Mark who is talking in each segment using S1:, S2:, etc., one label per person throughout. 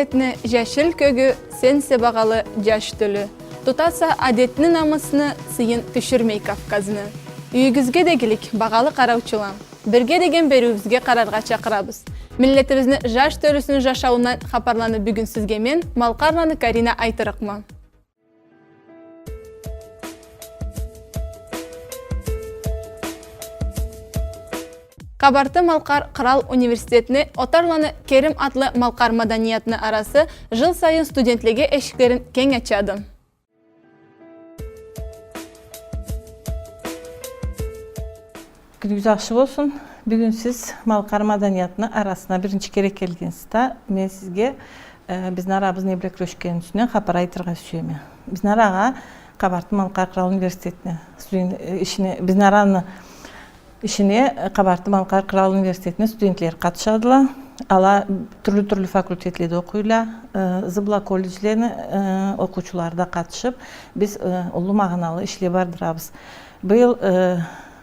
S1: планетini жәшіл көгі сенсе бағалы жаш төлі. Тұтаса адетіні намысыны сыйын түшірмей Кавказыны. Үйігізге дегілік бағалы қараучылам. Бірге деген беруімізге қарарға чақырабыз. Миллетімізні жаш төлісінің жашауынан қапарланы бүгін сізге мен Малқарнаны Карина айтырықман. Қабарты Малқар Қырал университетіне отарланы Керім атлы Малқар маданиятыны арасы жыл сайын студентлеге эшіктерін кең ачады.
S2: Gününüz yaxşı olsun. Bugün siz Malqar madaniyatını arasına birinci kere kelgensizda, men sizge bizni arabız ne bilek röşkenin üstüne xapar aytırga süyemi. Bizni araga Qabartı Malqar Qıral Üniversitetine bizni aranı işine Qabartı Malqar Qıral Üniversitetine studentler katışadılar. Ala türlü fakültetlerde okuyla, Zıbla kollejlerini okuçularda katışıp biz ulu mağanalı işle bardırabız. Bu yıl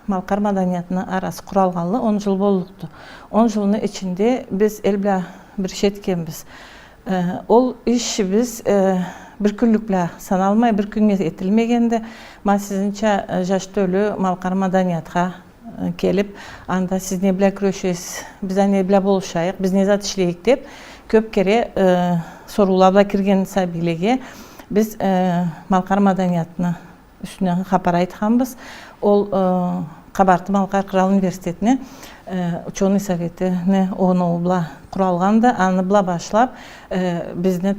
S2: Malqar madaniyatının arası kuralğanlı 10 yıl bolluqdu. 10 yılının içinde biz elblə bir şey etkенбіз. Ol iş biz bir günlüklə sanalmay, bir günge etilmegende, ma sizinçe jaş tölü Malqar madaniyatqa kelip, anda siz ne bilek röşesiz, bize ne bilek boluşayıq, biz ne zat işleyik dep, köp kere sorulabla kirgen sabilege biz Malqar madaniyatını üstüne xapar aytxanbız. Ol Qabartı Malqar Qıral Üniversitetine Uçonuy Sovetini onu kuralğandı. Anı bula başlap bizni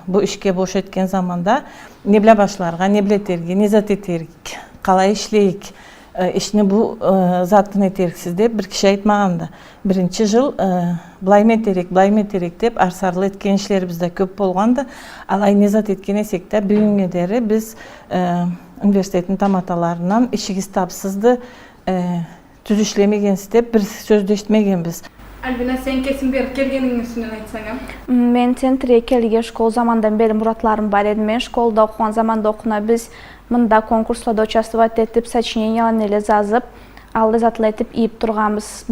S2: bu işke boş etken zamanda ne bile başlarga, ne bile tergi, ne zat eterik, qalay işleyik, işini bu zatını eteriksiz deyip bir kişi aytmağandı. Birinci yıl blayım eterek deyip arsarlı etken işleri bizde köp bolğandı. Alay ne zat etken esek de büyün ederi biz üniversitetin tamatalarından işigiz tapsızdı, tüz işlemegensiz deyip bir sözleşmegen biz.
S1: Albina, sen kesin bir kelgenin üstünden aytsaňam.
S3: Men tentre kelge şkol zamandan beri muratlarım бар edi. Men şkolda okugan zamanda okuna biz mında konkurslarda участвовать etip, сочиненияларны жазып, алды затыл etip ийip турганбыз.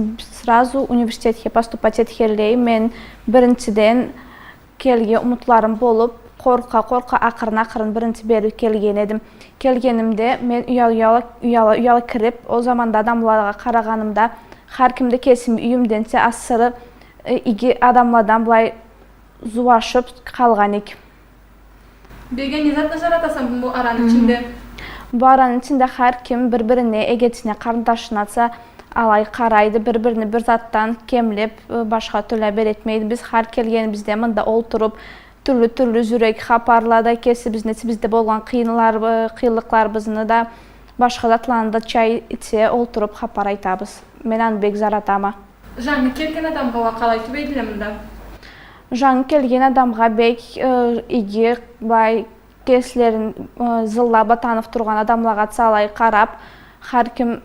S3: Сразу университетке поступать эткелей мен биринчиден kelge umutlarım bolup, korka akırın birinci beri kelgen edim. Kelgenimde men uyalı kirip, o zamanda adamlarga karaganımda har kimde kesim üyümdense asırı igi adamlardan bulay zuvaşıp kalgan ek.
S1: Begen nizatla jaratasan bu aranın içinde?
S3: Bu aranın içinde har kim birbirine egetine karındaşına atsa alay karaydı, birbirini bir zattan kemlep başka türlü beretmeydi. Biz har kelgenimizde mında olturup türlü zürek xaparlarda kesip bizde bolgan kıyılıklar da başka zatlarında çay içe olturup xapar aytabız. Men anı bek zaratama.
S1: Жаңы келген адамға қалай түбейділімді?
S3: Жаңы келген адамға бек иги бай кесілерін зылла батанып тұрған адамлаға салай қарап, har kim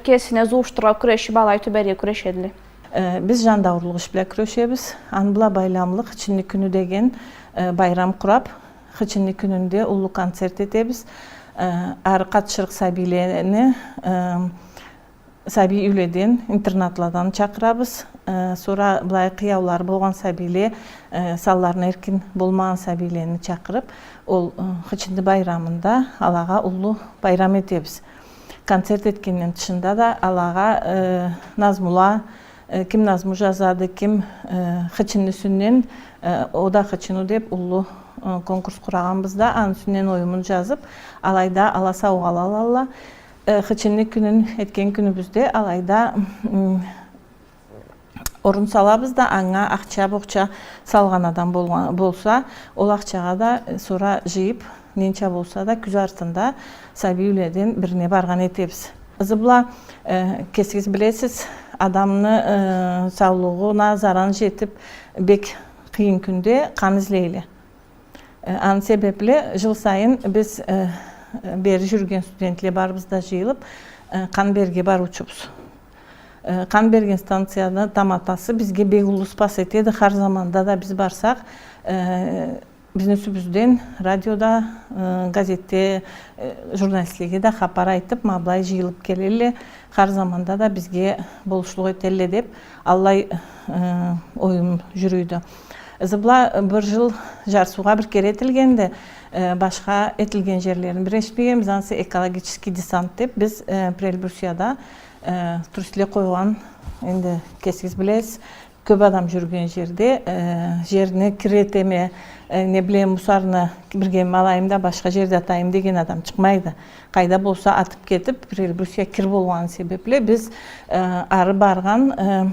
S3: kesine zuuştura küreşi balay tüberiye küreşedili.
S2: Biz jandavurluq iş bilen küreşebiz. Anbula baylamlıq Hıçınlı günü degen bayram kurap, Hıçınlı gününde ulu konsert etebiz. Ar katışırıq sabilerini sabi üleden, internatlardan çakırabız. Sonra bulay qiyavlar bolğan sabile, sallarına erkin bolmağan sabileni çakırıp, ol Hıçınlı bayramında alağa ulu bayram etebiz. Konsert etkenden dışında da alağa nazmula, kim nazmu jazadı, kim Hıçınlı sünnen, o da Hıçınlı deyip ulu konkurs kurağanbızda an sünnen oyumunu жазып, alayda ala sauğal alalla. Hıçınlı günün etken günübüzde alayda orun salabız da anga akça boğça salgan adam bolsa, ol akçağa da sonra jıyıp, nençe bolsa da küz artında sabi üleden birine bargan etebіз. Zıbla kesiz bilesiz, adamını sağlığına zaran jetip bek kıyın günde kan izleyle. An sebeple jıl sayın biz beri жүрген студентлер барыбызда жиылып, kan berge бар uçubuz. Kan bergen станцияны таматасы бізге бек улы спас етеді. Har zamanda da biz барсақ, бизнесүбүзден радиода, газетте, журналистлерге да хабар айтып, маблай жиылып келелі. Har zamanda da бізге болушылық етелі деп, Аллай ойым жүрүйді. Зыбла бір жыл жарсуға бір кере етілгенде, башқа етілген жерлерін бірешпеген, біз ансы экологический десант деп, біз Прельбурсияда туристлер қойған, енді кесіз білесіз, көп адам жүрген жерде, жеріне кіретеме, не білем, мұсарыны бірге малайымда башқа жерде атайым деген адам шықмайды. Қайда болса атып кетіп, Прельбурсия кір болған себепле, біз ары барған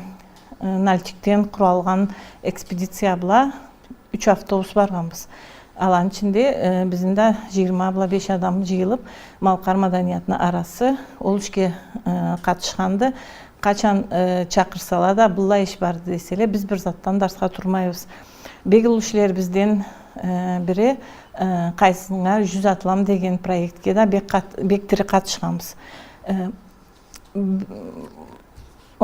S2: Нальчиктен құралған экспедиция бұла 3 автобус барғанбыз. Алан ішінде біздің 20-5 адам жиылып, Малқар маданиятына арасы ол ішке қатышқанды. Қачан чақырсала да бұлла еш барды деселе, біз бір заттан дарсқа тұрмайыз. Бегілушілер бізден бірі қайсыңа 100 атылам деген проектке да бектірі қатышқанбыз.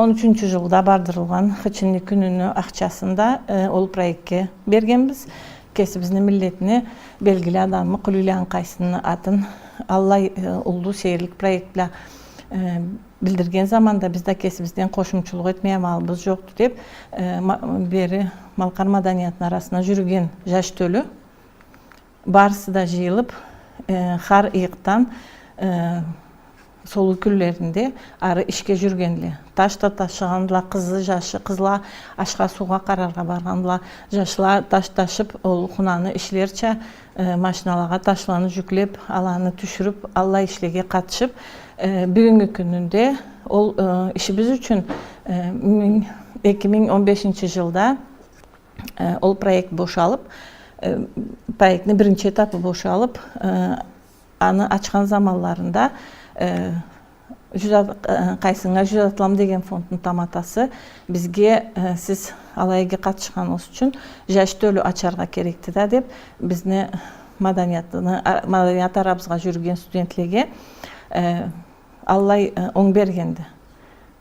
S2: 13 жылда бардырылған Хычынны күнүнү акчасында ол проектке бергенбиз. Кесибиздин милдетине белгили адамы Кулулян Кайсынын атын Аллай улуу сейрлик проект била билдирген заманда бизде кесибизден кошумчулук этмей амалыбыз жокту деп бери Малкар маданиятынын арасына жүрген жаш төлү барысы да жыйылып хар ыйыктан сол күллерінде ары ішке жүргенле. Ташта ташығандыла, қызы жашы, қызыла ашқа суға қарарға барғандыла, жашыла таш ташып, ол құнаны ішлерче машиналаға ташланы жүклеп, аланы түшіріп, алла ішлеге қатышып, бүгінгі күнінде ол ішібіз үшін 2015 жылда ол проект бошалып, проектінің бірінші этапы бошалып, аны ачқан заманларында қайсыңа 100 атылам деген фондтың таматасы бізге сіз алайге қатышқаныңыз үшін жаш төлі ачарға керекті да деп бізді маданият арабызға жүрген студентлерге Аллай оң бергенді.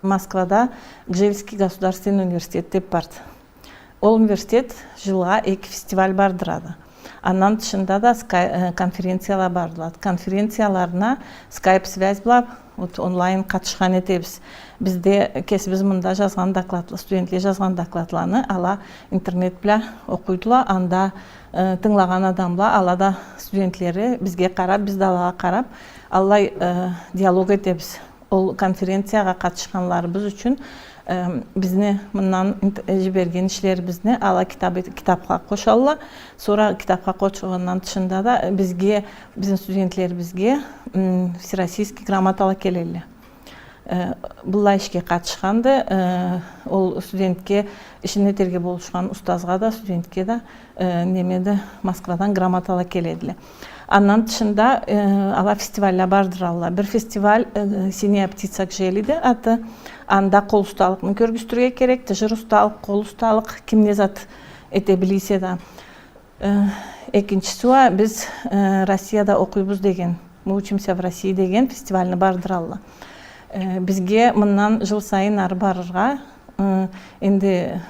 S2: Москвада Гжельский государственный университет деп барды. Ол университет жылға 2 фестиваль бардырады. Андан тышында да конференциялар бардылады. Конференцияларына скайп-связь была, онлайн қатышқан етебіз. Бізде кесібіз мұнда жазған докладлы, студентлер жазған докладланы ала интернет біле оқойдыла, анда тыңлаған адамла, алада студентлері бізге қарап, бізді алаға қарап, аллай диалог етебіз. Ол конференцияға қатышқанлары біз үшін бізні мұнан жіберген ішлер бізні ала китапқа қошалла. Сора китапқа қошығынан тұшында да біздің студентлер бізге всероссийский грамоталы келелі. Бұлла ішке қатышқанды, ол студентке ішіне терге болышқан ұстазға да, студентке да немеді Москвадан грамоталы келеділі. Аннан тұшында ала фестиваля бардыралла. Бір фестиваль «Синяя птица Гжелиде» аты. Анда қол ұсталықны көргістірге керекті. Жыр ұсталық, қол ұсталық кімне зат ете білесе да. Екіншісі біз Россияда оқуйбыз деген, мы учимся в России деген фестивальны бардыралла. Бізге мұннан жыл сайын ары барырға, енді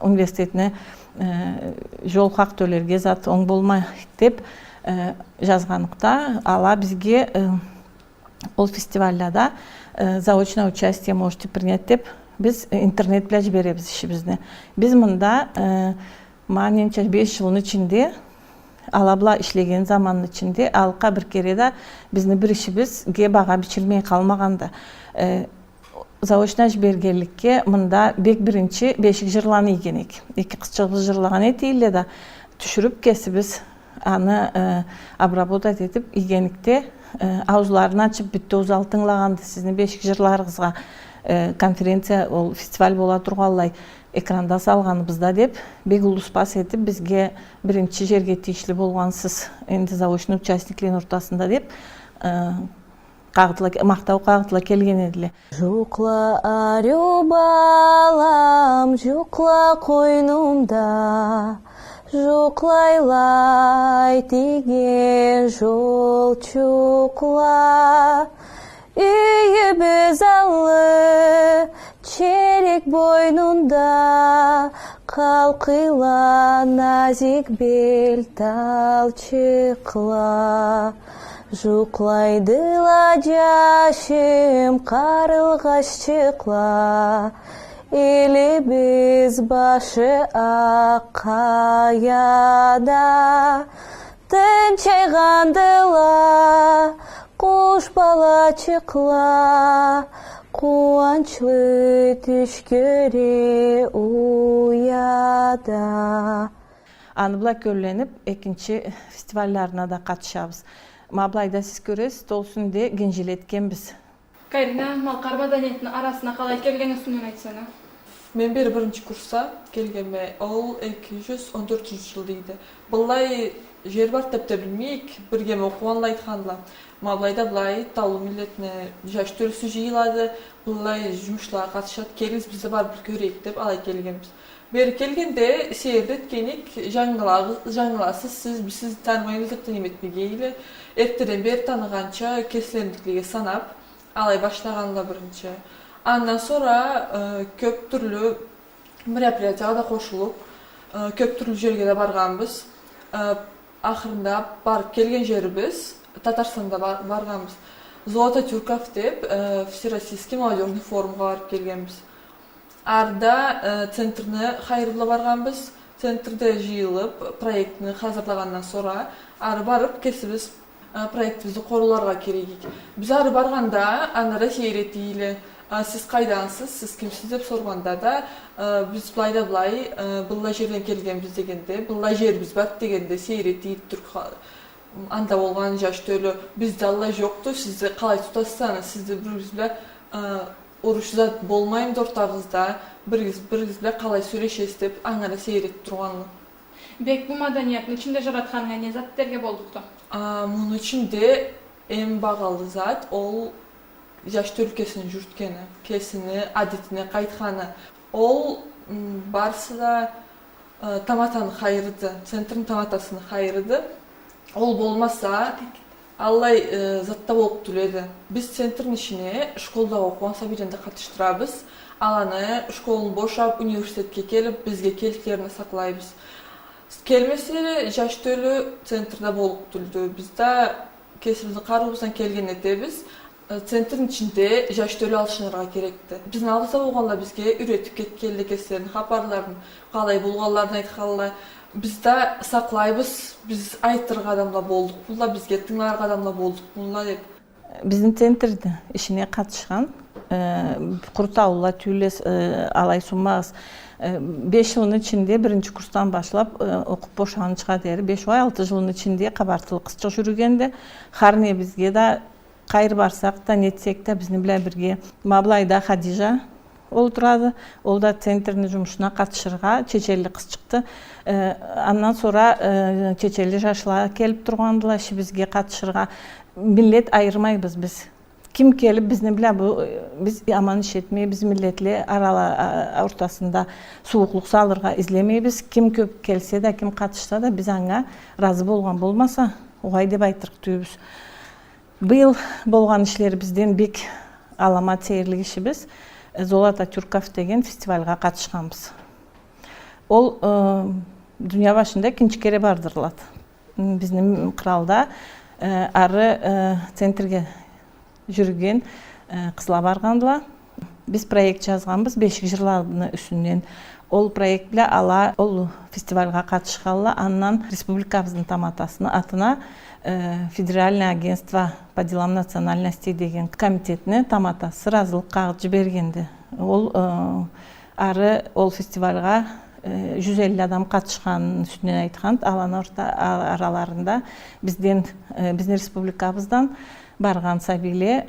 S2: университетіне жол қақ төлерге зат оң болмай деп жазғанықта, ала бізге ол фестивальда заочное участие можете принять деп, біз интернет біле жібереміз ішімізді. Біз мұнда 5 жылын ішінде, алабла ішлеген заманның ішінде, алқа бір кереда біздің бір ішімізге баға бичілмей қалмағанды. Заочно жібергерлікке мұнда бек бірінші бешік жырланы егенек. 2 қысчығыз жырлаған етейлі да түшіріп кесібіз аны обработать етіп егенікте аузларын açып бүтті ұзал тыңлағанды сіздің бешік жырларыңызға конференция, ол фестиваль бола тұрғалай экранда салғаныбызда деп бек ұлыспас етіп бізге бірінші жерге тиішлі болғансыз енді заочный участниклердің ортасында деп мақтау қағытыла келген еділі.
S4: Жукла арю балам, жукла қойнумда, жуклайлай тиген жол чукла. Үйі біз алы, черек бойнунда, қалқила назик бел талчықла. Жуклайдыла жашым қарылғаш чықла, Elimiz başı akkayada, tınçaygandıla, kuş bala çıkla, kuançlı düş göre uyada.
S2: Anıbla köllenip ekinci festivallarına da katışabız. Mablayda siz göresiz, olsun diye genjiletkenbiz.
S1: Karina, Malkar madaniyetinin arasına kalay kelgen üstünden aytsana.
S5: Men beri birinci kursa kelgeme, ol 214 yıldıydı. Bullay jer bar tepte bilmeyik, birgeme okuvanla aytkanla. Mablayda bulay tavlı milletine jaş törüsü jıyıladı, bullay jumuşlar katışat, keliz bize bar bir göreyik dep alay kelgenimiz. Beri kelgende seyredetkenik жаңғыласыз siz tanımayınızlıktan emetmegeyli. Erteden beri tanıgança kesilendikliğe sanap, alay başlaganla birinci. Ondan sonra köp türlü merapiriyatıya da koşulup, köp türlü жерге de barganbız. Ahırında barıp kelgen жерибиз, Татарстанда барганбыз. Золотой Тюрков деп, Всероссийский молодежный форумга барып келгенбиз. Арда центрны хайрыбла барганбыз. Центрде жыйылып, проектни hazırlagandan sonra ары барып кесибиз проектибизди коруларга керегик. Биз ары барганда анара сейретийле, siz kaydansız, siz kimsiz dep sorganda da biz bulayda bulay, bulla жерден келгенбиz degende, bulla жерибиz bat degende seyretiyip Türk anda bolgan jaş töölü bizde Allah joktu, sizde kalay tutassanız, sizde bir-biriz bilen uruşuza bolmayın ortağızda, bir-biriz bilen kalay söyleşesiz dep aňara seyretip turganly.
S1: Bek bu madaniyetin içinde jaratkanına ne zatterge bolduktu?
S5: Bunun içinde en bağalı zat ol jaş tölkesini jürtkeni, kesini, adetine kaytkany. Ol barsı da tamatany hayırdı, centrin tamatasını hayırdı. Ol bolmasa Allay zatta bolup tuledi. Biz centrin işine şkolda okuwan sabirende katıştırabız. Alany şkolun boşap üniversitetke kelip bizge keliklerini saklaybız. Kelmesi jaş tölü centrda bolup tuldu. Bizde kesibizin karыбыздан kelgen etebиz. Centrin içinde jaş tölü alışınırga kerekti. Bizdin algısa bolganda bizge üretip ketkenli keslerini, habarların, kalay bulganlarını aytkalla. Bizde saklaybız, biz aytırga adamla bolduk, bulla bizge tыңlarga adamla bolduk, bulla dep.
S2: Bizdin centrde işine katışkan, Kurtaulla tüyles alay sunmağız. 5 yılın içinde birinci kurstan başlap okup boşanışka deri 5 ay 6 yılın içinde kabartılı kısçı jürgende harne bizge da kayır barsak da netsek de bizni bilen birge Mablayda Hadija olturadı. Ol da centrin jumuşuna katışırga çeçelli kız çıktı. Ondan sonra çeçelli jaşlar kelip turgandılar, işi bizge katışırga. Millet ayırmayız biz. Kim kelip bizni bilen bu biz aman iş etmeye biz milletle arala ortasında soğukluk salırga izlemeybiz. Kim köp kelse de kim katışsa da biz anga razı bolgan bolmasa oğay dep aytırık tüyübüz. Bıyıl bolgan işleri bizden bek alamat seyirlik işimiz. Zolota Tюрков деген festivalga katışkanbız. Ol dünya başında ikinci kere bardırıladı. Bizim kralda arı centrge jürgen kızla bargandılar. Biz proyekt жазганбыз 5 jırlarını üstünden. Ol proyekt bile ala ol festivalga katışkanla andan Республикабыздын таматасını atına Федеральное агентство по делам национальностей деген комитетine таматасы разылык кагып жибергенди. Ол ары ол фестивалга 150 адам катышканын үстүнөн айткан, алан орта араларында биздин республикабыздан барган сабиле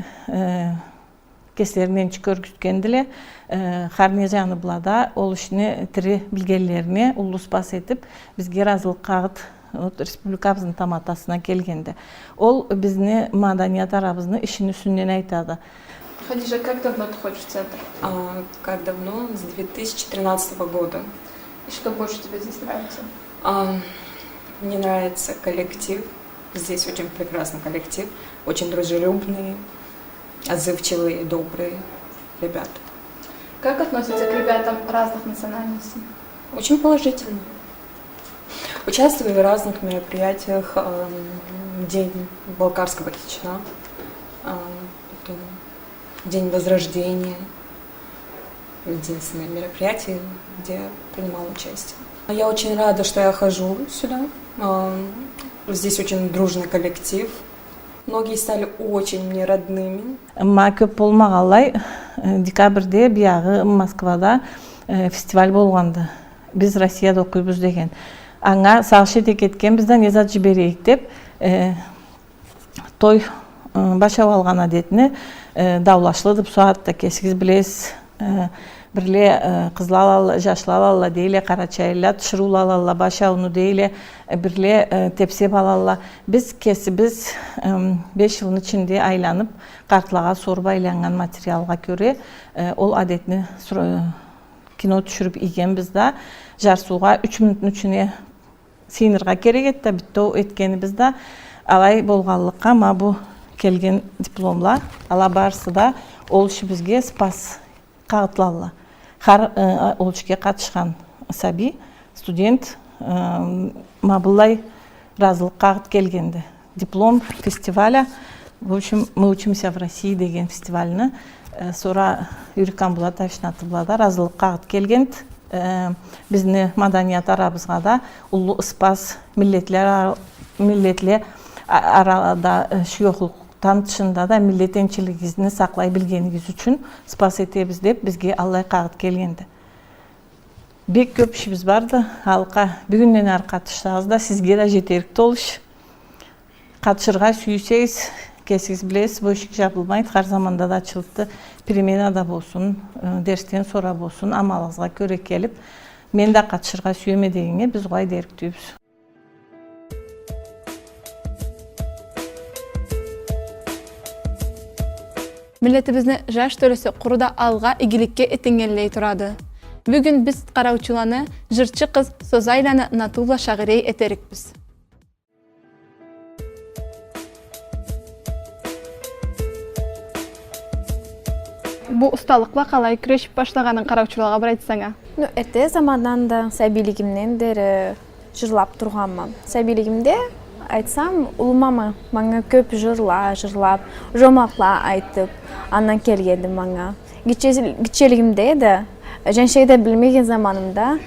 S2: кестеринен көргүзгөн деле Харне Жаныбылада ол ишини тири билгенлерине улус бас этип бизге разылык кагып республикабыздын таматасына келгенде. Ол бизни маданият арабызны ишин үстүнөн айтады.
S1: Хадижа, как давно ты ходишь в центр?
S6: Как давно? С 2013 года.
S1: И что больше тебе здесь нравится?
S6: Мне нравится коллектив. Здесь очень прекрасный коллектив. Очень дружелюбные, отзывчивые, добрые ребята.
S1: Как относятся к ребятам разных национальностей?
S6: Очень положительно. Участвую в разных мероприятиях. День Балкарского Хична, День Возрождения. единственное мероприятие, где я принимала участие. Я очень рада, что я хожу сюда. Здесь очень дружный коллектив. Многие стали очень мне родными.
S2: Ма көп болмағалай, декабрьде бияғы Москвада фестиваль болғанды. Біз Россияда оқимыз деген. Аңа сағышет кеткен бізден езат жіберейік деп, той башап алған әдетіне даулашлы деп соғатта кесігіз білес. Бірле қызлалалы, жашлалалы дейле, қарачайлы, тұшырулалалы, башауыны дейле, бірле тепсеп алалы. Біз 5 жылын ішінде айланып, қартылаға сорба айланған материалға көре, ол әдетіні кино түшіріп иген бізді жарсуға 3 минуттың үшіне сиынырға керек етті, бітті еткені бізді алай болғалыққа ма бұл келген дипломла, ала барысы да ол үші бізге спас қағытлалы. Қар олшыке қатышқан сәби, студент мабылай разылық қағыт келгенді. Диплом фестиваля, в общем, мы учимся в России деген фестиваліні, сора Юрикан Булатовична Атыблада разылық қағыт келгенді. Бізді маданият арабызға да ұлы спас миллетле аралада шүйоқлық танытышында да миллетенчілігізді сақлай білгенігіз үшін спас етебіз деп бізге Аллай қағыт келгенді. Бек көп ішіміз барды, халыққа бүгіннен әрі қатышсаңыз да сізге де жетерік толыш. Қатышырға сүйсеңіз, кесіңіз білесіз, бөшік жабылмайды, қар заманда да açılıpты, переменада болсын, дерстен сора болсын, амалыңызға көре келіп, мен де қатышырға сүйеме дегенге біз ғай дерік түйіпіз.
S1: Миллетибизни жаш төрөсү куруда алга игиликке этиңеллей турады. Бүгүн биз караучуланы жырчы кыз Созайланы Натула Шагырей этерикпиз. Бу усталыкка калай күрөшүп башлаганын караучуларга бир айтсаңа.
S3: Эрте замандан да сәбилигимден бери жырлап турганмын. Сәбилигимде айтсам, улмама маңа көп жырлап, жомақла айтып, андан келгенди маңа. Кичелигимде да, женшейде билмеген заманымда,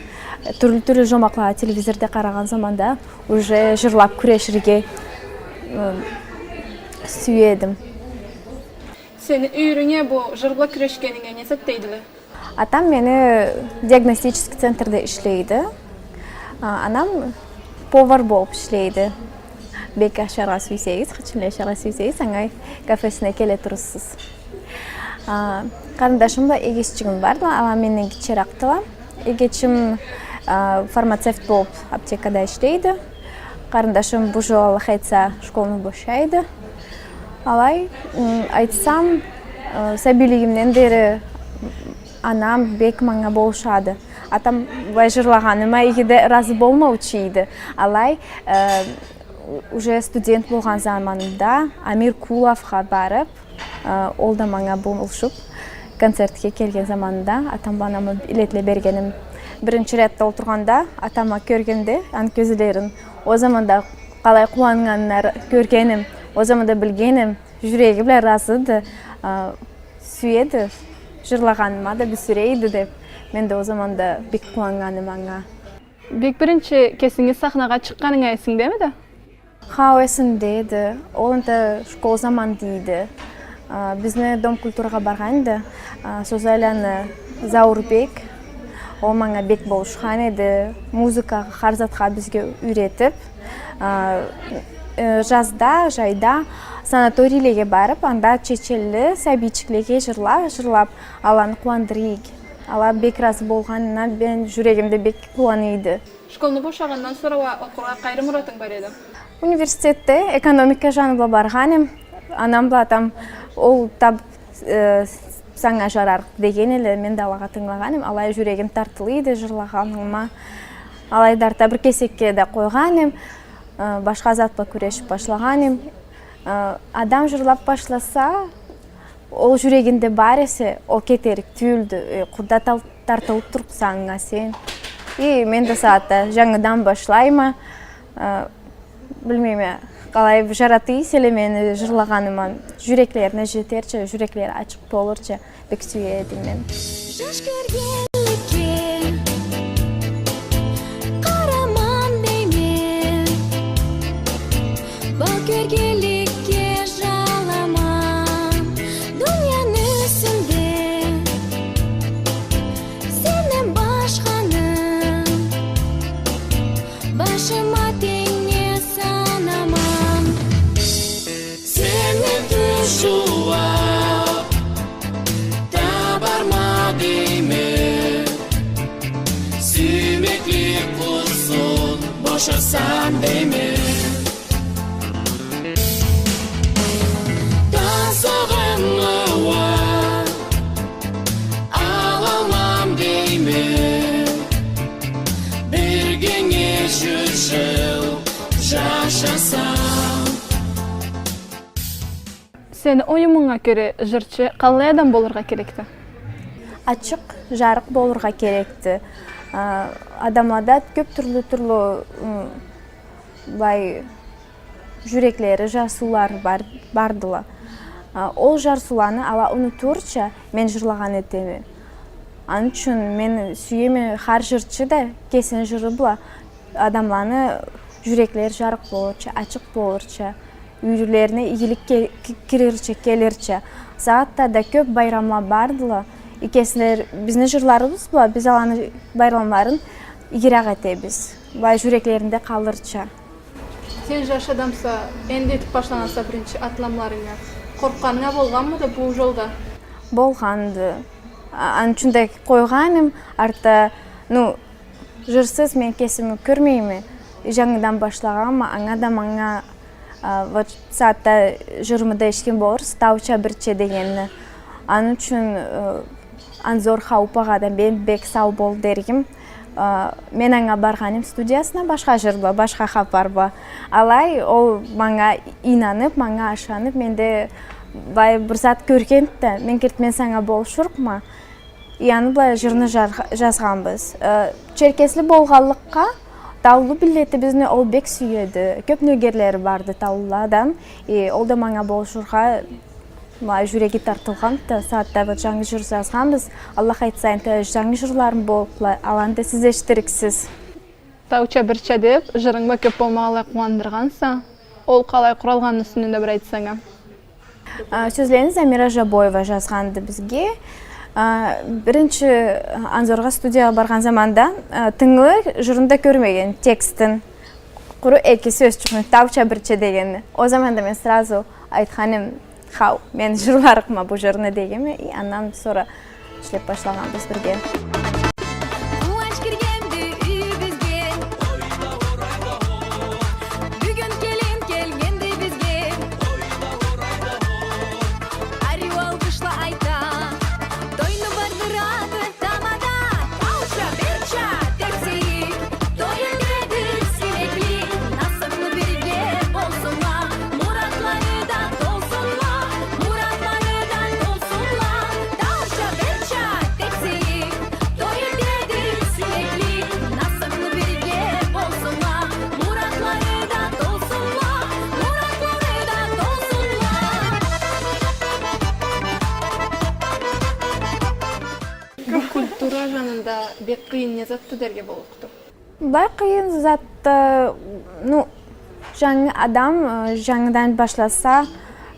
S3: түрлі жомақла телевизорда караган заманда уже жырлап күреширге сүйедим.
S1: Сени үйрүңө бу жырла күрөшкениңе не сеттейдиле?
S3: Атам мени диагностический центрде иштейди. Анам повар болуп иштейди. Бек ашарға сүйсеңіз, қычынлы ашарға сүйсеңіз, аңай кафесіне келе тұрысыз. Қарындашым да егесчігім барды, ала менен кичерақтыла. Егечім фармацевт болып аптекада іштейді. Қарындашым бұл жолы қайтса школны бошайды. Алай, айтсам, сәбилігімнен бері анам бек маңа болшады. Атам бай жырлағаныма егеде разы болмаучыйды. Алай, уже студент болған заманында Амир Куловға барып, ол да маңа болшып, концертке келген заманында атам банамы билетле бергенім. Бірінші рәтті отырғанда атама көргенде, ан көзілерін, о заманда қалай қуанғаннар көргенім, о заманда білгенім, жүрегі біле разыды, сүйеді, жырлағаныма да бүсірейді деп, мен де о заманда бек қуанғаным аңа.
S1: Бек бірінші кесіңіз сахнаға шыққаныңа есіңдеме де?
S3: Хау есімдейді, ол енді школ заман дейді. Бізні Дом культураға барғанды, Созайланы Заурбек, ол маңа бек болышқан еді, музыкаға, қарзатқа бізге үйретіп, жазда, жайда санаторийлеге барып, анда чечелі сәбичіклеге жырлап, аланы қуандырейік. Ала бек разы болғанына мен жүрегімде бек қуаныйды.
S1: Школны бошағаннан сұрауа оқуға қайры мұратың бар еді?
S3: Университетте экономика жаныбла барғаным, анамла там ол таб саңа жарар деген елі мен далаға тыңлағаным, алай жүрегім тартылыйды жырлағаныма. Алайдарда бір кесекке де қойғаным, башқа затпа күрешіп башлағаным. Адам жырлап башласа, ол жүрегінде бар есе, ол кетерік түйілді, құда тартылып тұрқсаңға сен. Мен де саатта жаңыдан башлайма, білмейме, қалай жаратыйсы эле мени жырлаганыма жүрөклерине жетерчи, жүрөклери ачык болурчу бек сүйөдүм мен.
S7: Жаш көргенликке караман деймен, бал көргенликке жаламан. Дүйнөнүн үстүндө сенден башканы башыма теңе санаман. Сени тушулап табарма дейме, сүймеклик курсун бошасам дейме. Тасыгынова алалмам дейме, бергеңе жүршүл жашасам.
S1: Сен оюмуңа көрө жырчы кандай адам болурга керекти?
S3: Ачык, жарык болурга керекти. Адамларда көп түрлүү бай жүрөклери, жасуулар бардыла. Ол жарсууланы ала унутурча мен жырлаган этеми. Анын үчүн мен сүйөмө ар жырчы да кесин жыры була. Адамларны жүрөклери жарык болурча, ачык болурча, үйлөрүнө ийгилик кирерче, келерче. Сааттарда көп байрамлар бардыла. Икесинер биздин жырларыбыз була, биз аланы байрамларын игерак этебиз. Бай жүрөклеринде калырча.
S1: Сен жаш адамса, эндетип башланса биринчи атламларыңа коркканыңа болгонбу да бул жолда?
S3: Болгонду. Анын үчүн да койганым, арта, жырсыз мен кесимди көрмөйм. Жаңыдан башлаганмы, аңа да маңа вот саатта жырымда ишкен болор, ставча бирче дегенни. Анын үчүн Анзор Хаупага да мен бек сау бол дергим. Мен аңа барганым студиясына башка жырба, башка хапарба. Алай ол маңа инанып, маңа ашанып, менде бай бир зат көргөн да, мен кертмен саңа болушуркма. Аны былай жырны жазганбыз. Черкесли болганлыкка Таулу билети бизни ол бек сүйөдү. Көп нөгерлери барды Таулуладан. Ол да маңа болушурга жүрөги тартылган да, саатта жаңы жыр жазганбыз. Аллах айтсайын, жаңы жырларым болуп, аланды сиз эчтириксиз.
S1: Тауча бирче деп, жырыңба көп болмагалай кубандырганса, ол калай куралганын үстүндө бир айтсаңа.
S3: Сөзлерин Замира Жабоева жазганды бизге. Биринчи Анзорга студияга барган заманда тыңлы жырында көрмөгөн текстин. Куру эки сөз чыкты, тауча бирче дегенди. О заманда мен сразу айтканым, хау, мен жырларыкма бу жырны дегенми, андан sonra иштеп башлаганбыз бирге.
S7: Куач киргенди үйүбүзгө, бүгүн келин келгенди бизге. Арю алкышла айта, тойну бардырады тамада. Тауча берча тексейик, тойун кредит силекли. Насыпны бирге болсунла, муратлары да толсунла, муратлары да толсунла. Тауча берча тексейик, тойун кредит силекли. Насыпны бирге болсунла, муратлары да толсунла, муратлары да толсунла.
S1: Культура жанында бек кыйын не затты дерге болупту.
S3: Бай кыйын затты, жаңы адам жаңыдан башласа,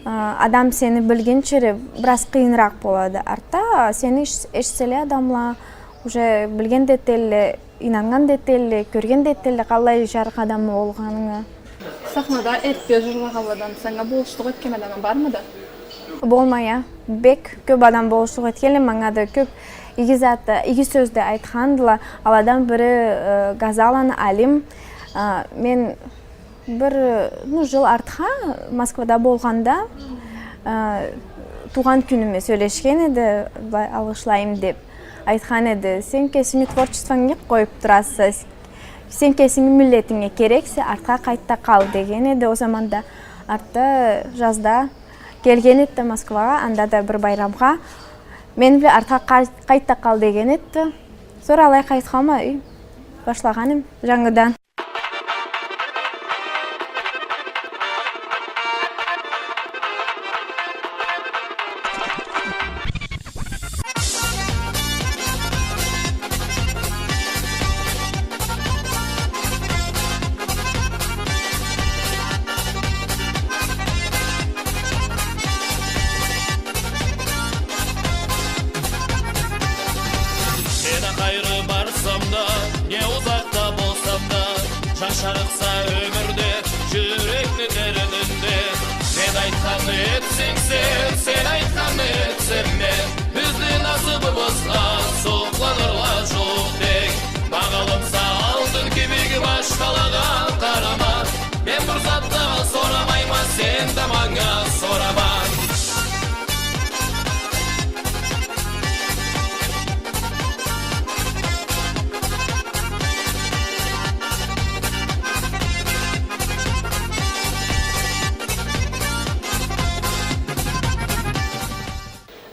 S3: адам сени билгенчери бир аз кыйыныраак болот. Арта сени эчселе адамла уже билген детеле, инанган детеле, көргөн детеле калай жарык адам болгонуңа.
S1: Сахнада эрте жырлагаладан саңа болуштук эткен адам бармы да?
S3: Болмая, бек көп адам болуштук эткенле, мага да көп иги сөздү айткандыла. Аладан бири Газалан Алим. Мен бир жыл артка Москвада болганда туган күнүмө сүйлөшкен эди, алгышлайм деп. Айткан эди, сен кесиңи творчествоңду коюп турасың, сен кесиңи миллетиңе керексе, артка кайта кал деген эди. О заманда артта жазда келген эди Москвага, анда да бир байрамга мен биле артка кайта кал деген эди. Sonra алай кайтканма, башлаганым жаңыдан.
S8: болсам да, не ұзақта болсам да, жашарықса өмірде, жүректі дәрінінде. Мен айтқанды етсең сен айтқанды етсем мен, бізді насыбымызға соқланырла жоқ дек. Бағалымса алтын кебегі башқалаған қарама, мен бір заттыға сорамайма, сен де маңа сорама.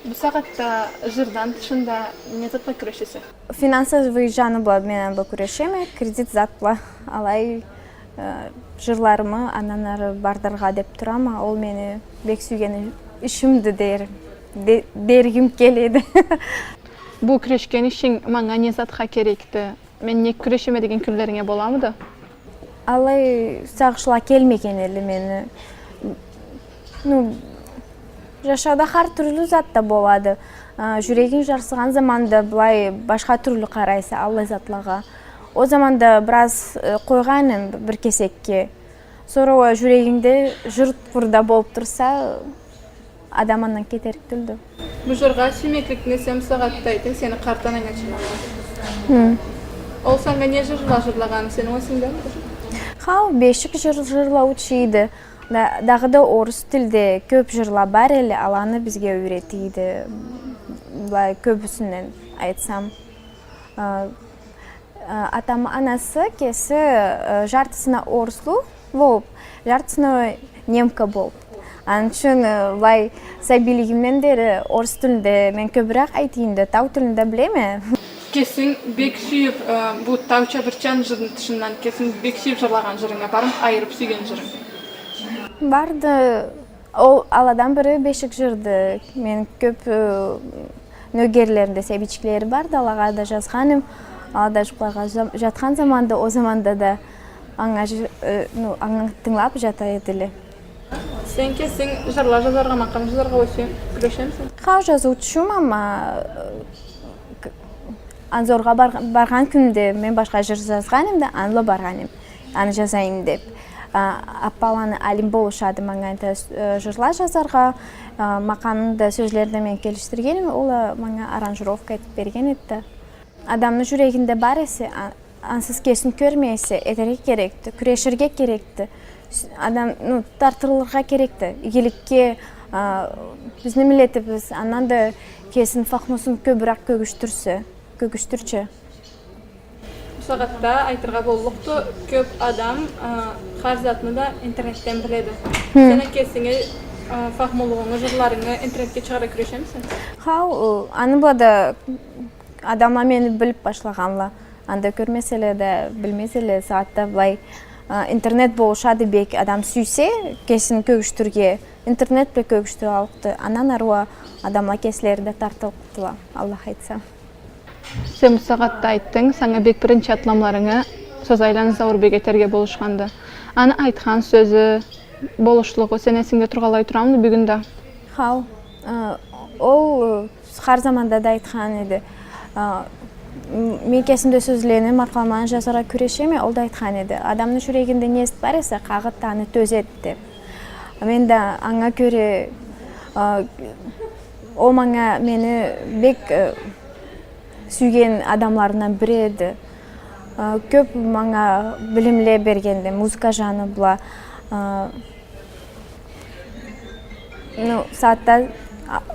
S1: Бұл сағатта жырдан тышында не затқа күрешесі?
S9: Финансовый жаны болады менен бұл күрешеме, кредит затла. Алай жырларымы анан ары бардарға деп турама, ол мені бек сүйгені ішімді дергім келеді.
S1: Бұл күрешкен ішің маңа не затқа керекті? Мен не күрешеме деген күндеріңе боламыды?
S9: Алай сағышыла келмеген елі мені. Жашауда қар түрлі затта болады. Жүрегің жарсыған заманда бұлай башқа түрлі қарайсы Аллай затлаға. О заманда біраз қойғаным бір кесекке. Сора жүрегіңде жұрт құрда болып тұрса, адаманнан кетерік түлді.
S1: Бұл жырға сүймеклікіне сәм сағаттайтын сені қартан аңа Ол саңға не жырлаған сені осыңда?
S9: Хау, бешік жырла учиді. Дағыда орыс тілде көп жырла бар әлі, аланы бізге үйретейді. Көбісінен айтсам. Атам анасы кесі жартысына орыслу болып, жартысына немка болып. Аншын сәбилігімнен дері орыс тілінде мен көбірек айтайынды, тау тілінде білеме?
S1: Кесің бек сүйіп, бұл тауча бірчан жырын тұшынан кесің бек сүйіп жырлаған жырыңа барым, айырып сүйген жырың.
S9: Барды, ол аладан бірі бешік жырды. Мен көп нөгерлерінде сәбичкілері барды, алаға да жазғаным. Алада жұқларға жатқан заманда, о заманда да аңа тыңлап жата еділі.
S1: Сен кесің жырла жазарға мақам жазарға өсен күрешемсің?
S9: Қау жазу түшім, ама анзорға барған күнде мен башқа жыр жазғаным да анлы барғаным, аны жазайын деп. Аппаланы алим болушады маңайда жырла жазарға, мақамында сөзлерді мен келіштіргенім, ол маңа аранжировка етіп берген етті. Адамның жүрегінде бар есе, ансыз кесін көрмейсе, етерге керекті, күрешірге керекті, адам тартырылырға керекті, игілікке біздің милетіміз ананда кесін фахмусын көбірек көгіштірші.
S1: Сағатта айтырға болуқты көп адам қарзатыны да интернеттен біледі. Сені кесіңе фахмолуғыңы, жырларыңы интернетке шығара күрешемсің?
S9: Хау, аны бұлада адамла мені біліп башлағанла. Анда көрмеселі де, білмеселі сағатта бұлай интернет болушады бек адам сүйсе, кесін көгіштірге, интернет бі көгіштір алықты. Анан аруа адамла кесілерді тартылықтыла, Аллах айтса.
S1: Сен бұл сағатта айттың, саңа бек бірінші атламларыңы сөз айланы зауыр бек етерге болушқанды. Аны айтқан сөзі, болушылығы сен есіңде тұрғалай тұрамды бүгінді?
S9: Хау, ол қар заманда да айтқан еді. Мен кесімді сөзлені марқаламаны жазара күрешеме, ол да айтқан еді. Адамның жүрегінде не ест бар есе, қағыт таны төз етті. Мен де аңа көре, ол маңа мені бек сүйген адамларынан бірі еді. Көп маңа білімле бергенде, музыка жаны бұла. Саатта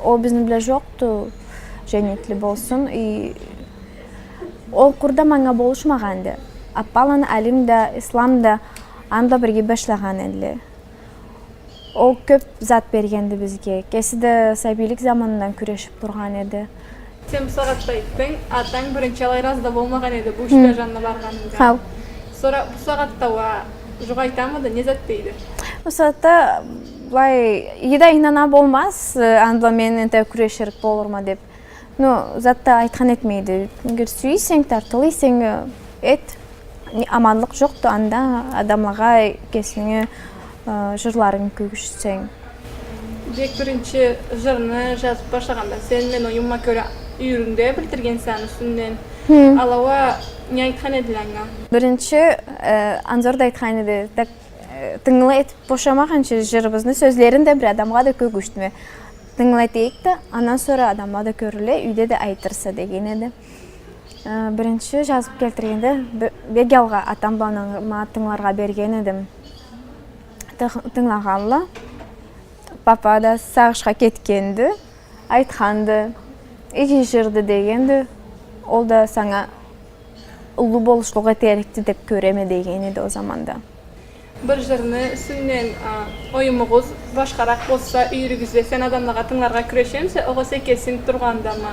S9: ол біздің біле жоқты, жәнетлі болсын. Ол құрда маңа болышмағанды. Аппалан әлімді, исламды анда бірге башлаған әлі. Ол көп зат бергенді бізге. Кесіді сәбилік заманынан күрешіп тұрған еді.
S1: Сен бұл сағатта айттың, атаң бірінші алайразда болмаған еді, бұл үшті жанына барғаныңда.
S9: Хау.
S1: Сора бұл сағатта жұға айтамыды, не зат дейді?
S9: Бұл сағатта еда инана болмас, андла мен энте күрешірік болыр ма деп. Затта айтқан етмейді. Егер сүйсең, тартылысең, аманлық жоқты, анда адамлаға кесіңе жырларын көгішсең.
S1: Бек бірінші жырны жазып башлағанда, сен мен ойымма көрі үйіріңде білдірген сән үстінен Алава не айтқан еділіңа?
S9: Бірінші Анзор да айтқан еді, тыңылай етіп бошамағаншы жырыбызны сөзлерін де бір адамға да көгіштіме. Тыңылай тейікті, анан sonra адамға да көрілі, үйде де айтырса деген еді. Бірінші жазып келтіргенде Бегелға атам балаңыма тыңларға берген едім. Тыңлағанла, папа да сағышқа кеткенді, айтқанды, игі жырды дегенді, ол да саңа ұлы болушылығы теректі деп көреме деген еді о заманда.
S1: Бір жырны үсінен ойымығыз башқарақ болса үйірігізде сен адамларға тыңларға күрешемсе, оғыз екесін тұрғанда ма?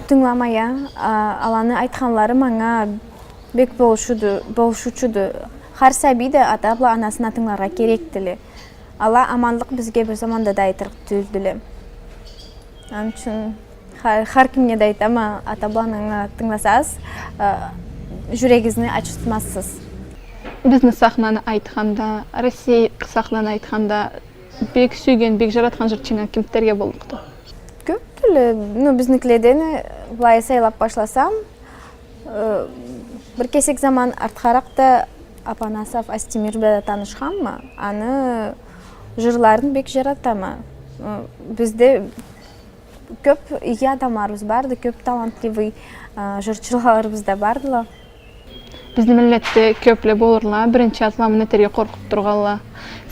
S9: Тыңламая, аланы айтқанлары маңа бек болушучуды. Har сәбиді ата-абла анасына тыңларға керектілі. Ала аманлық бізге бір заманда да айтырық түзділі. Ан үшін har кімне да айтама ата-аблаңа тыңласаз, жүрегізні ачытмассыз.
S1: Бізді сахнаны айтқанда, Россия сахнаны айтқанда, бек сүйген, бек жаратқан жыртшыңа кімдерге болдықты?
S9: Көп түлі. Бізнікіледен бұлай сайлап башласам, бір кесек заман артқарақта Апанасов Астемирбе танышқан ма? Аны жырларын бек жаратама. Бізде көп игі адамарыз барды, көп талантливый жыртшыларыбыз да бардыла.
S1: Біздің милләтте көплі болырла, бірінші азламын өтерге қорқып тұрғалла.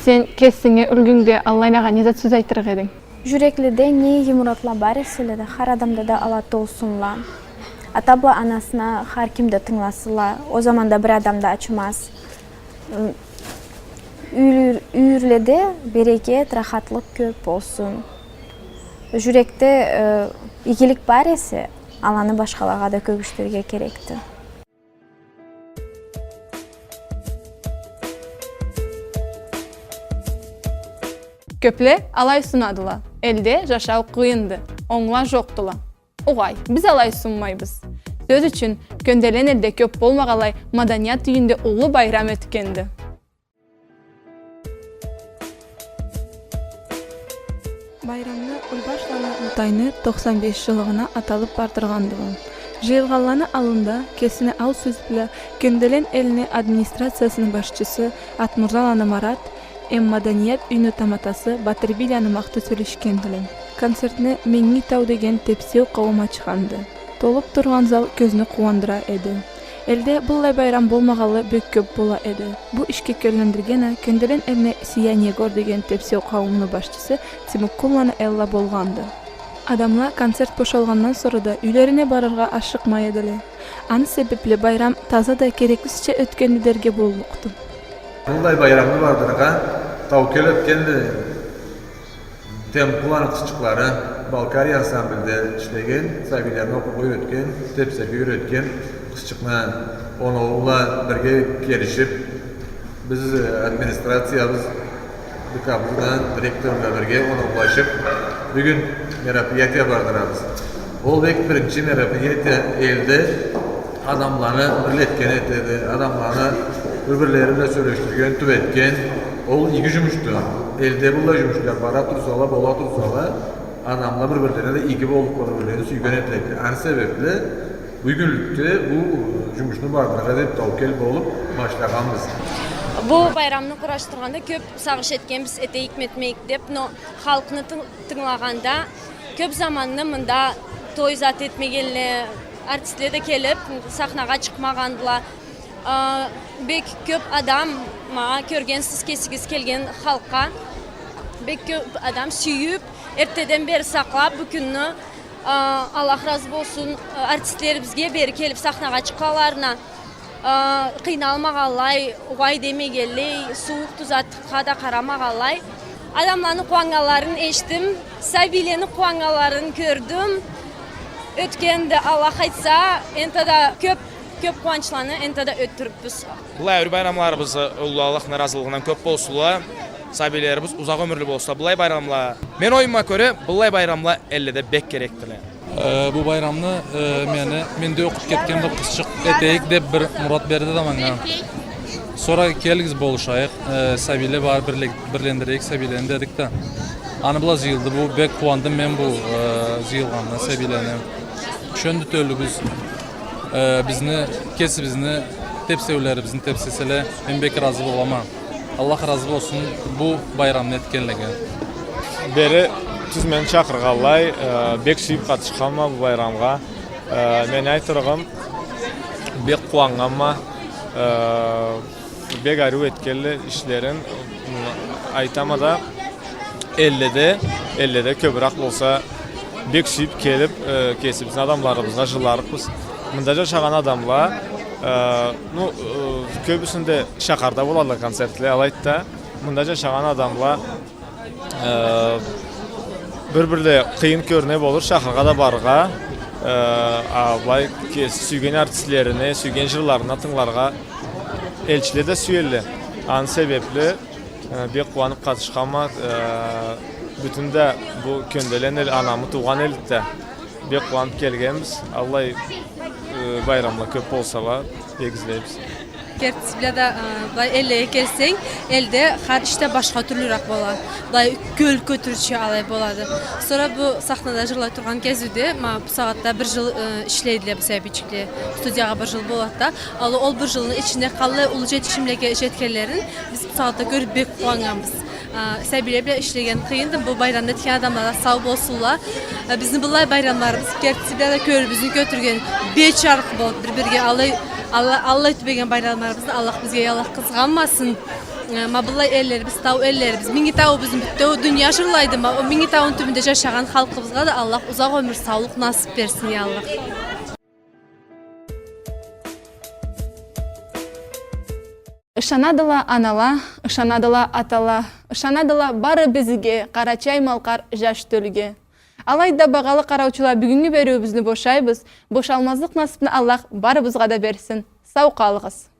S1: Сен кесіңе үлгіңде Аллайнаға незат сөз айтырық едің?
S9: Жүрекліде не емұратла бар есіледі, har адамда да алаты олсынла. Ата-абла анасына har кімді тыңласыла, о заманда бір адамда açmaz. Үйірледе берекет, рахатлық көп болсын. Жүректе игілік бар есе, аланы башқалаға да көгіштерге керекті.
S1: Көпле алай сунадыла. Әлде жашау қиынды, оңла жоқтыла. Оғай, біз алай сунмайбыз. Сөз үшін көнделен әлде көп болмағалай маданият үйінде ұлы байрам өткенді. Байрамны Ұлбашланы Ұлтайны 95 жылығына аталып бардырғандығын. Жиылғаланы алында кесіне ал сөз білі көнделен әліне администрациясының башчысы Атмурзаланы Марат Маданият үйіні таматасы Батырбиляны мақты сөйлешкенділін. Концертні Меңі тау деген тепсеу қауыма чықанды. Толып тұрған зал көзіні қуандыра еді. Әлде бұллай байрам болмағалы бөк көп бола еді. Бұ ішке көліндіргені көнделен әліне Сиянегор деген тепсеу қауымны башчысы Тимуккулланы Элла болғанды. Адамла концерт бошалғаннан сұрыда үйлеріне барырға ашықмай еділі. Аны себеплі байрам таза да керекісіше өткенділерге болуқты.
S10: Бұлдай байрамды бардырға Таукел өткенді Темпуланы қысчықлары Балкария ансамбльде ішлеген, сәбилерін оқуға өткен, тепсерге өткен қысчықна оны оғыла бірге келішіп, біз администрациябыз декабрдан директорға бірге оны ұлашып, бүгін мероприятия бардырамыз. Ол бек бірінші мероприятия елді адамланы бірлеткен етеді, адамланы бір-бірлерімен сөйлештірген, түбеткен, ол игі жұмышты. Елде бұлай жұмыштар бара тұрсала, бола тұрсала, адамла бір-бірлеріне де игі болып бір-бірлеріне сүйген етіледі. Ән себеплі бүгінлікте бұл жұмышны бардыраға деп Таукел болып башлағанбыз.
S11: Бұл байрамны құраштырғанда көп сағыш еткенбіз әте икметмейік деп, но халқыны тыңлағанда көп заманны мұнда той зат етмегенлі артистлер де келіп, сахнаға шықмағандыла. Бек көп адам көргенсіз кесігіз келген халыққа бек көп адам сүйіп, ертеден бері сақлап бүкінні Аллах разы болсын артистлер бізге бері келіп сахнаға шыққаларына қиналмағалай, ұғай демегелей, суық тұзаттыққа да қарамағалай. Адамланы қуаңаларын ештім, сәбилені қуаңаларын көрдім. Өткенді Аллах айтса, энтада көп қуанчланы энтада өттіріппіз.
S12: Бұлай өрі байрамларыбыз Аллахның разылығынан көп болсула, сәбилеріміз ұзақ өмірлі болса, бұлай байрамла. Мен ойыма көрі, бұлай байрамла әлі бек керектілі.
S13: Bu bayramını mende okup ketkenimde kızçık eteyik de bir murat berdi de bana. Sonra kelgiz boluşayık, sabiyle var birlendireyik, sabiyleni dedik de. Anı bula ziyildi, bu bek kuandım ben bu ziyilgandan sabiyleni. Şöndü töllü biz Bizni kesibimizni tepsevlerimizni tepseseler men bek razı bolamam. Allah razı olsun bu bayramını etkenlegen.
S14: Beri tüzmen çakırğallay, bek suyup katışkanma bu bayramga. Men aytırğım, bek kuanganma, bek arı etkelli işlerin aytama da 50'de köbürak bolsa bek suyup kelip kesibizin adamlarımızla жыларыкпыз. Мында жашаган адамлар көбүсүндө шаһарда болалы концертлер алайт да. Мында жашаган адамлар bir-birle kıyın körüne olur şahırga da barga. Ablay süygen artistlerini, süygen jırlarına tınlarga elçile de süyelli. An sebepli bir kuanıp katışkama bütün de bu köndelen el anamı tuğan elitde bir kuanıp gelgenimiz. Allah bayramla köp olsalar begizleyimiz.
S15: Kertisbilada elleye kelsen, elde har işte başka türlürak bolar. Göl götürücü alay boladı. Sonra bu sahnada jırlay turgan kezde, bu saatte bir yıl işleydiler bu sebepçikle. Studiyaga bir yıl boladı da. Ol bir yılın içinde kalı ulu jetkenlerin biz bu saatte görüp bek kuanganbız. Sebebiyle işlegen kıyındı. Bu bayramda etken adamlara sağ bolsunlar. Bizim bunlar bayramlarımız Kertisbilada körümüzün götürgen 5 çarık bolup bir-birge Allah etmegen bayramlarımızda Allah bizge Allah kızganmasın. Mabıllay ellerimiz, tav ellerimiz. Mingi tav bizim bütün dünya jırlaydı. Mingi tavın tümünde yaşagan halkımızga da Allah uzak ömür, sağlık nasip versin ya Allah.
S1: Ышанадыла анала, ышанадыла атала, ышанадыла бары бізге, қарачай малқар жаш төліге. Алайда бағалы қараучылар бүгінгі беруімізді бошайбыз, бошалмазлық насыпны Аллах барыбызға да берсін. Сау қалығыз.